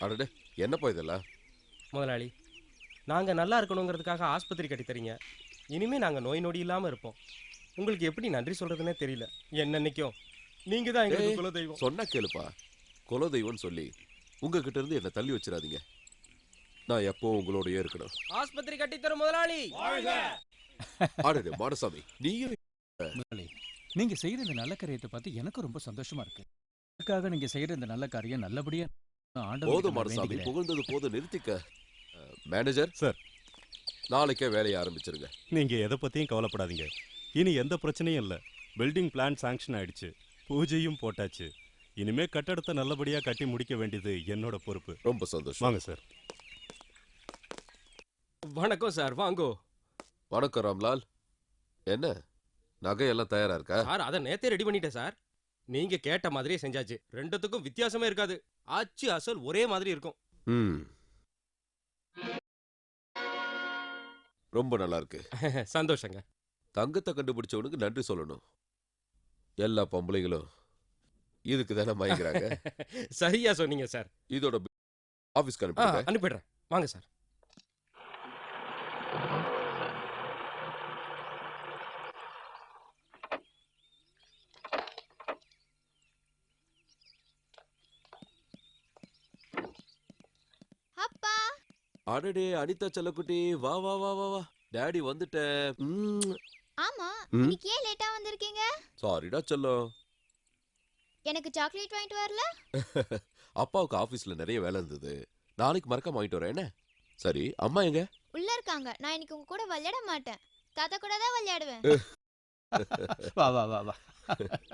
அடடே, என்னப்பா இதெல்லாம்? முதலாளி, நாங்கள் நல்லா இருக்கணுங்கிறதுக்காக ஆஸ்பத்திரி கட்டித்தரீங்க. இனிமே நாங்கள் நோய் நொடி இல்லாமல் இருப்போம். உங்களுக்கு எப்படி நன்றி சொல்றதுன்னே தெரியல. என்னன்னைக்கும் நீங்க தான் எங்களுக்கு குலதெய்வம். சொன்னா கேளுப்பா. குலதெய்வம்னு சொல்லி உங்ககிட்ட இருந்து என்ன தள்ளி வச்சிடாதீங்க. நான் எப்போ உங்களோடயே இருக்கணும். ஆஸ்பத்திரி கட்டித்தரும் முதலாளி. அடடே மாடசாமி, நீயும் முதலாளி, நீங்க செய்யற இந்த நல்ல காரியத்தை பார்த்து எனக்கு ரொம்ப சந்தோஷமா இருக்கு. அதுக்காக நீங்க செய்யற இந்த நல்ல காரியம் நல்லபடியா போதும் மாடசாமி, புகழ்ந்தது போதும், நிறுத்திக்க. மேனேஜர் சார், நாளைக்கே வேலையை ஆரம்பிச்சிருங்க. நீங்க எதை பத்தியும் கவலைப்படாதீங்க. இனி எந்த பிரச்சனையும் இல்லை. பில்டிங் பிளான் சாங்ஷன் ஆயிடுச்சு, பூஜையும் போட்டாச்சு. இனிமே கட்டடத்தை நல்லபடியா கட்டி முடிக்க வேண்டியது என்னோட பொறுப்பு. ரொம்ப சந்தோஷம். வாங்க சார். வணக்கம் சார், வாங்கோ. வணக்கம் ராம்லால். என்ன நகையெல்லாம் தயாரா இருக்கா? சார், அதை நேத்தே ரெடி பண்ணிட்டேன் சார். நீங்க கேட்ட மாதிரியே செஞ்சாச்சு. ரெண்டுத்துக்கும் வித்தியாசமே இருக்காது. ஆச்சு அசல் ஒரே மாதிரி இருக்கும். ரொம்ப நல்லா இருக்கு. சந்தோஷங்க. தங்கத்தை கண்டுபிடிச்சவனுக்கு நன்றி சொல்லணும். எல்லா பொம்பளைகளும் இதுக்கு தானே மயங்கிறாங்க. சரியா சொன்னீங்க சார். இதோட ஆபீஸ்க்கு அனுப்பிடுறேன். வாங்க சார். அடடே அனிதா செல்லக்குட்டி, வா வா வா வா வா. டாடி வந்துட்டேன். ஆமா, இன்னைக்கு ஏன் லேட்டா வந்திருக்கீங்க? சாரிடா செல்லம். எனக்கு சாக்லேட் வாங்கிட்டு வரல? அப்பாவுக்கு ஆபீஸ்ல நிறைய வேலை இருந்தது. நாளைக்கு மறக்காம வாங்கிட்டு வரேன். என்ன? சரி, அம்மா எங்க? உள்ள இருக்காங்க. நான் இன்னைக்கு உங்க கூட விளையாட மாட்டேன். தாத்தா கூட தான் விளையாடுவேன். வா வா வா வா.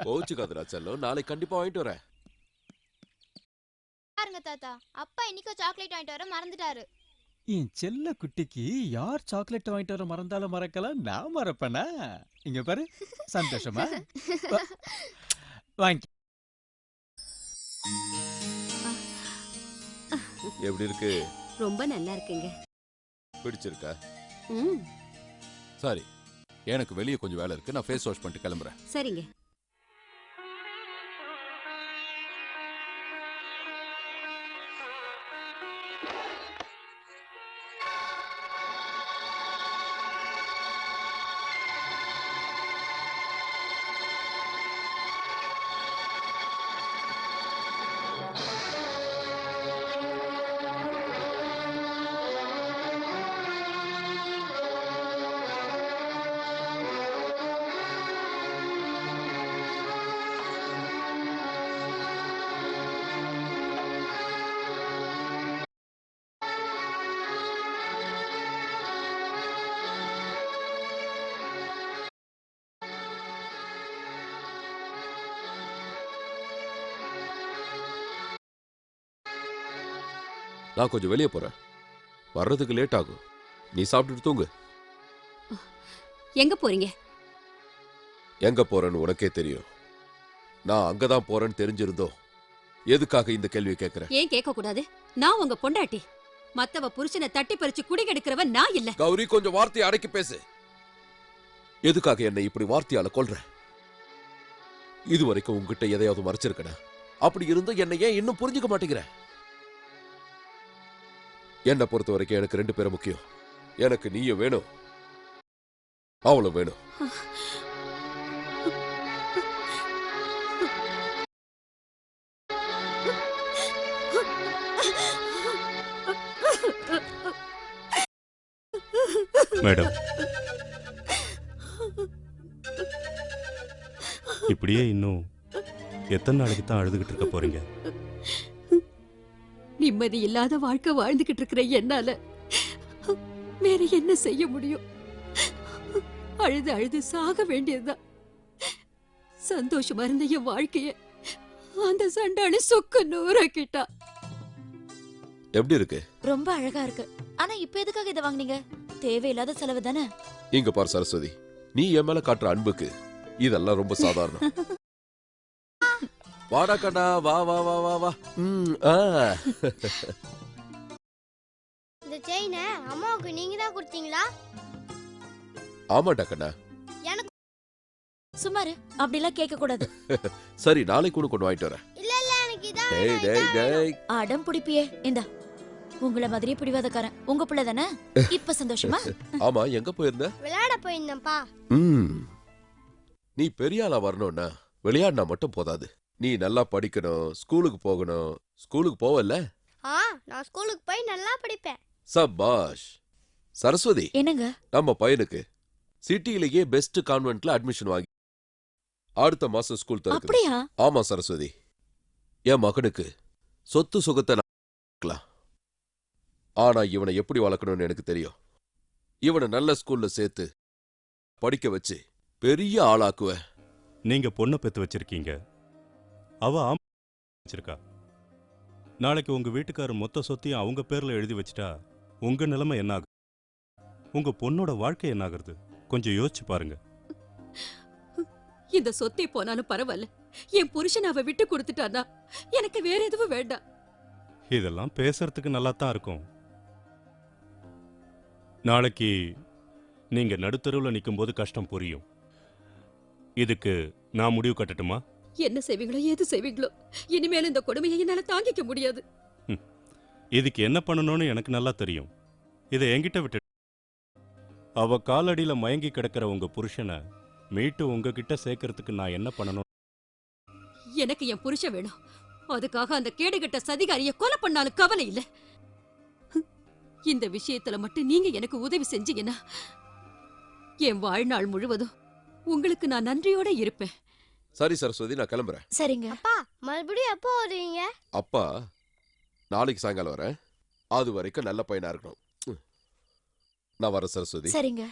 கோச்சுக்காதடா செல்லம், நாளைக்கு கண்டிப்பா வாங்கிட்டு வரேன். பாருங்க தாத்தா, அப்பா இன்னைக்கு சாக்லேட் வாங்கிட்டு வர மறந்துட்டாரு. என் செல்ல குட்டிக்கு யார் சாக்லேட் வாங்கிட்டு வர மறந்தாலும் மறக்கலாம், நான் மறப்பேனா? இங்க பாரு, சந்தோஷமா? வாங்கி. எப்படி இருக்கு? ரொம்ப நல்லா இருக்குங்க. பிடிச்சிருக்கா? சரி, எனக்கு வெளியே கொஞ்சம் வேலை இருக்கு. நான் ஃபேஸ் வாஷ் பண்ணிட்டு கிளம்புறேன். சரிங்க. நான் கொஞ்சம் வெளியே போறேன். வர்றதுக்கு லேட் ஆகும். நீ சாப்பிட்டுட்டு தூங்கு. எங்க போறீங்க? எங்க போறேன்னு உனக்கே தெரியும். நான் அங்கதான் போறேன்னு தெரிஞ்சிருந்தோம் எதுக்காக இந்த கேள்வியை கேட்கிறேன்? ஏன் கேட்க கூடாது? நான் உங்க பொண்டாட்டி. மத்தவ புருஷனை தட்டி பறிச்சு குடிகெடுக்கிறவன் நான் இல்ல. கௌரி, கொஞ்சம் வார்த்தையை அடக்கி பேசு. எதுக்காக என்னை இப்படி வார்த்தையால கொல்ற? இதுவரைக்கும் உங்ககிட்ட எதையாவது மறைச்சிருக்கனா? அப்படி இருந்தும் என்னை ஏன் இன்னும் புரிஞ்சுக்க மாட்டேங்கிற? என்னை பொறுத்த வரைக்கும் எனக்கு 2 பேரும் முக்கியம். எனக்கு நீயும் வேணும், அவளும் வேணும். மேடம், இப்படியே இன்னும் எத்தனை நாளைக்கு தான் அழுதுகிட்டு இருக்க போறீங்க? நிம்மதி இல்லாத வாழ்க்கை வாழ்ந்துகிட்டு இருக்கிற என்னால வேற என்ன செய்ய முடியும்? அழுது அழுது சாக வேண்டியதுதான். சந்தோஷமா இருந்த என் வாழ்க்கைய அந்த சண்டாளி சொக்க நூறாக்கிட்டா. எப்படி இருக்கு? ரொம்ப அழகா இருக்கு. ஆனா இப்ப எதுக்காக இதை வாங்குனீங்க? தேவையில்லாத செலவு தானே. இங்க பார் சரஸ்வதி, நீ என் மேல காட்டுற அன்புக்கு இதெல்லாம் ரொம்ப சாதாரணம். வாடா கண்ணா, வா வா வா வா வா. இந்த செயினை அம்மாவுக்கு நீங்க தான் கொடுத்தீங்களா? ஆமாடா கண்ணா. எனக்கு சுமாரு அப்படிலாம் கேட்க கூடாது. சரி, நாளைக்கு கூட கொண்டு வாங்கிட்டு வரேன். இல்ல இல்ல, எனக்கு இதான் டேய் டேய் டேய் அடம் பிடிப்பியே இந்தா. உங்களை மாதிரியே பிடிவாதக்காரன். உங்க பிள்ளை தானே? இப்ப சந்தோஷமா? ஆமா, எங்க போயிருந்த? விளையாட போயிருந்தேன்ப்பா. நீ பெரிய ஆளா வரணும்னா விளையாடினா மட்டும் போதாது. நீ நல்லா படிக்கணும், ஸ்கூலுக்கு போகணும். ஸ்கூலுக்கு போவல்ல? நான் ஸ்கூலுக்கு போய் நல்லா படிப்பேன். சபாஷ். சரஸ்வதி, என்னங்க? நம்ம பையனுக்கு சிட்டியிலேயே பெஸ்ட் கான்வென்ட்ல அட்மிஷன் வாங்கி அடுத்த மாசம் ஸ்கூல் திறக்குது. அப்படியா? ஆமா சரஸ்வதி, என் மகனுக்கு சொத்து சுகத்தை நான் ஆனா இவனை எப்படி வளர்க்கணும்னு எனக்கு தெரியும். இவனை நல்ல ஸ்கூல்ல சேர்த்து படிக்க வச்சு பெரிய ஆளாக்குவேன். நீங்க பொண்ணை பெத்து வச்சிருக்கீங்க, அவ வச்சிருக்கா. நாளைக்கு உங்க வீட்டுக்காரர் மொத்த சொத்தையும் அவங்க பேர்ல எழுதி வச்சுட்டா உங்க நிலைமை என்ன ஆகும்? உங்க பொண்ணோட வாழ்க்கை என்ன ஆகுறது? கொஞ்சம் யோசிச்சு பாருங்க. இந்த சொத்தை போனாலும் பரவாயில்ல, என் புருஷன் அவ விட்டு கொடுத்துட்டானா எனக்கு வேற எதுவும் வேண்டாம். இதெல்லாம் பேசுறதுக்கு நல்லா தான் இருக்கும். நாளைக்கு நீங்க நடுத்தருவில் நிற்கும் போது கஷ்டம் புரியும். இதுக்கு நான் முடிவு கட்டட்டுமா? என்ன செய்வீங்களோ ஏது செய்வீங்களோ, இனிமேல் இந்த கொடுமையை என்னால தாங்கிக்க முடியாது. இதுக்கு என்ன பண்ணணும்னு எனக்கு நல்லா தெரியும். இதை என்கிட்ட விட்டு அவ காலடியில மயங்கி கிடக்கிற உங்க புருஷனை மீட்டு உங்ககிட்ட சேர்க்கறதுக்கு நான் என்ன பண்ணணும்? எனக்கு என் புருஷன் வேணும். அதுக்காக அந்த கேடுகட்ட சதிகாரிய கொலை பண்ணாலும் கவலை இல்ல. இந்த விஷயத்துல மட்டும் நீங்க எனக்கு உதவி செஞ்சீங்கன்னா என் வாழ்நாள் முழுவதும் உங்களுக்கு நான் நன்றியோட இருப்பேன். சரி சரஸ்வதி, நான் கிளம்புறேன். சரிங்க. அப்பா மறுபடியும் எப்போ வருவீங்க? அப்பா நாளைக்கு சாயங்காலம் வரேன். அது வரைக்கும் நல்ல பையனா இருக்கணும். நான் வரேன் சரஸ்வதி. சரிங்க.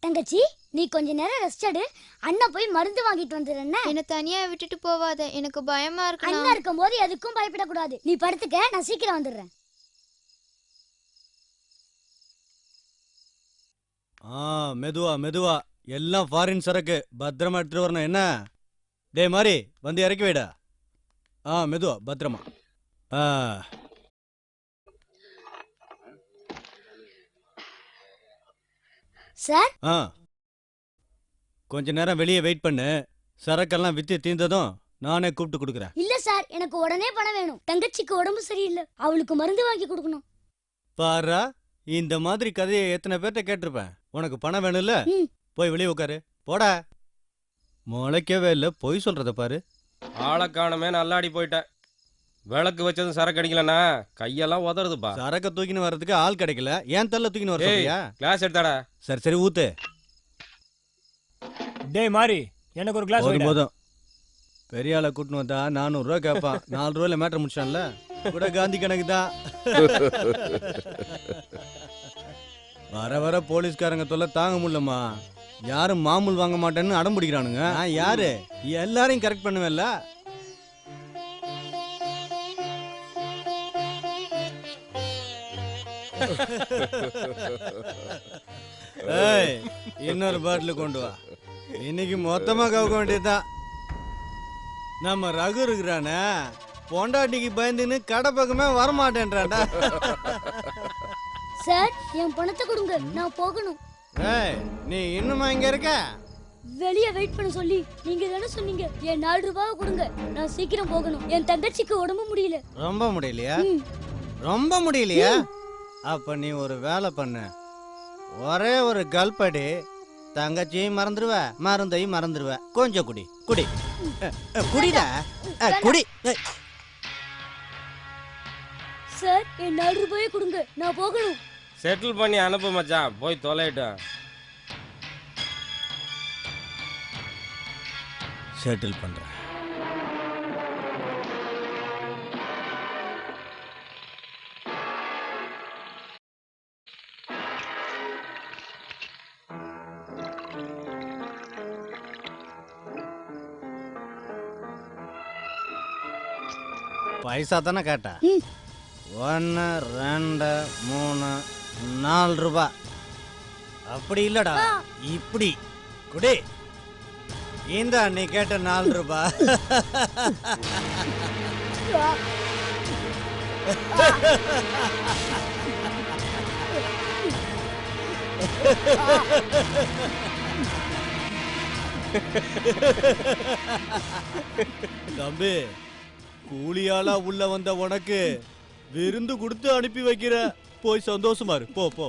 தங்கச்சி, நீ கொஞ்ச நேரம் ரெஸ்ட் எடு. அண்ணா போய் மருந்து வாங்கிட்டு வந்துடுறேன். என்ன தனியா விட்டுட்டு போவாத, எனக்கு பயமா இருக்கு. அண்ணா இருக்கும்போது எதுக்கும் பயப்படக்கூடாது. நீ படுத்துக்க, நான் சீக்கிரம் வந்துடுறேன். மெதுவா மெதுவா, எல்லாம் ஃபாரின் சரக்கு, பத்திரமா எடுத்துட்டு வரணும். என்ன டே மாதிரி வந்து இறக்கி வைடா. மெதுவா பத்திரமா. சார், கொஞ்ச நேரம் வெளியே வெயிட் பண்ணு. சரக்கெல்லாம் வித்து தீர்ந்ததும் நானே கூப்பிட்டு கொடுக்குறேன். இல்ல சார், எனக்கு உடனே பணம் வேணும். தங்கச்சிக்கு உடம்பு சரியில்லை, அவளுக்கு மருந்து வாங்கி கொடுக்கணும். பாரா, இந்த மாதிரி கதையை எத்தனை பேர்ட்ட கேட்டிருப்பேன். உனக்கு பணம் வேணும்ல, போய் வெளியே உட்காரு. போடா. முளைக்கவே இல்லை, பொய் சொல்றத பாரு. ஆளக்கானமே நல்லாடி போயிட்டேன். விளக்கு வச்சதும் சரக்கு அடிக்கலன்னா கையெல்லாம் உதறதுப்பா. சரக்க தூக்கின்னு வர்றதுக்கு ஆள் கிடைக்கல, ஏன் தள்ள தூக்கின்னு வர சொல்றியா? கிளாஸ் எடுத்தாடா. சரி சரி, ஊத்து. டேய் மாறி, எனக்கு ஒரு கிளாஸ் போதும். பெரிய ஆளை கூட்டின்னு வந்தா 400 ரூபா கேட்பான். 4 ரூபாயில மேட்டர் முடிச்சான்ல, கூட காந்தி கணக்கு தான். வர வர போலீஸ்காரங்க தொல்லை தாங்க முடியலம்மா. யாரும் மாமூல் வாங்க மாட்டேன்னு அடம் பிடிக்கிறானுங்க. நான் யாரு? எல்லாரையும் கரெக்ட் பண்ணுவேன்ல. ஏய், இன்னொரு பாட்டில் கொண்டு வா. இன்னைக்கு மொத்தமா கவுக்க வேண்டியதுதான். நம்ம ரகு இருக்கிறானே, பொண்டாட்டிக்கு பயந்துன்னு கடை பக்கமே வரமாட்டேன்றான்டா. சார் என் பணத்தை கொடுங்க, நான் போகணும். ஏய், நீ இன்னுமா இங்க இருக்க? வெளியே வெயிட் பண்ண சொல்லி நீங்க தானே சொன்னீங்க. என் 4 ரூபாவை கொடுங்க, நான் சீக்கிரம் போகணும். என் தங்கச்சிக்கு உடம்பு முடியல. ரொம்ப முடியலையா? ம். ரொம்ப முடியலையா? அப்ப நீ ஒரு வேலை பண்ணு. ஒரே ஒரு கல்படி, தங்கச்சியும் மறந்துடுவ, மருந்தையும் மறந்துடுவ. கொஞ்சம் குடி குடி. குடிடா, குடி. சார் என் 4 ரூபாயை கொடுங்க, நான் போகணும். செட்டில் பண்ணி அனுப்பு மச்சான், போய் தொலையிட்டேன். செட்டில் பண்றேன். பைசா தானே கேட்ட? 1 2 3 4 ரூபா. அப்படி இல்லடா, இப்படி குடி. இந்த நீ கேட்ட 4 ரூபா. தம்பி, கூலியாளா உள்ள வந்த உனக்கு விருந்து கொடுத்து அனுப்பி வைக்கிற. போய் சந்தோஷமா இரு. போ போ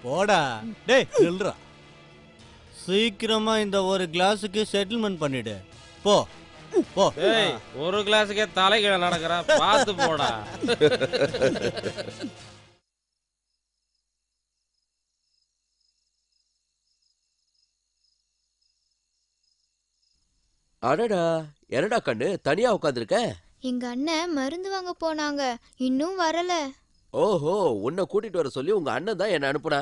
போடா. டேய் நில்றா. சீக்கிரமா இந்த ஒரு கிளாஸுக்கு செட்டில்மெண்ட் பண்ணிடு. போ போ. ஏய், ஒரு கிளாஸுக்கே தலைகீழ நடக்கிற, பார்த்து போடா. அடடா, என்னடா கண்ணு தனியா உட்காந்துருக்க? எங்க அண்ணன் மருந்து வாங்க போனாங்க, இன்னும் வரல. ஓஹோ, உன்னை கூட்டிட்டு வர சொல்லி உங்க அண்ணன் தான் என்ன அனுப்புனா.